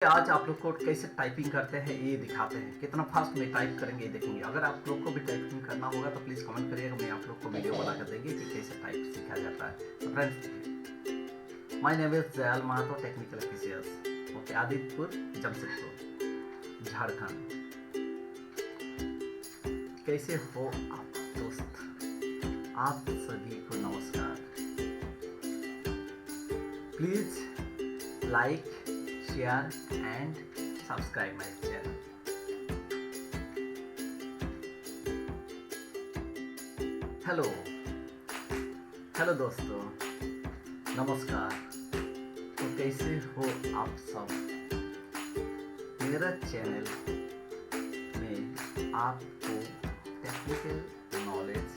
आज आप लोग को कैसे टाइपिंग करते हैं ये दिखाते हैं। कितना फास्ट में टाइप करेंगे ये देखेंगे। अगर आप लोग को भी टाइपिंग करना होगा तो प्लीज़ कमेंट करिएगा, मैं आप लोग को वीडियो बना कर देंगे कि कैसे टाइप सीखा जाता है। तो friends, my name is Jayal Mahato, technical officials, okay, Adityapur, Jamshedpur, Jharkhand. कैसे हो आप दोस्त? आप सभी को नमस्कार। Please like, share and subscribe my channel. Hello hello दोस्तों, नमस्कार। तो कैसे हो आप सब? मेरा चैनल में आपको टेक्निकल नॉलेज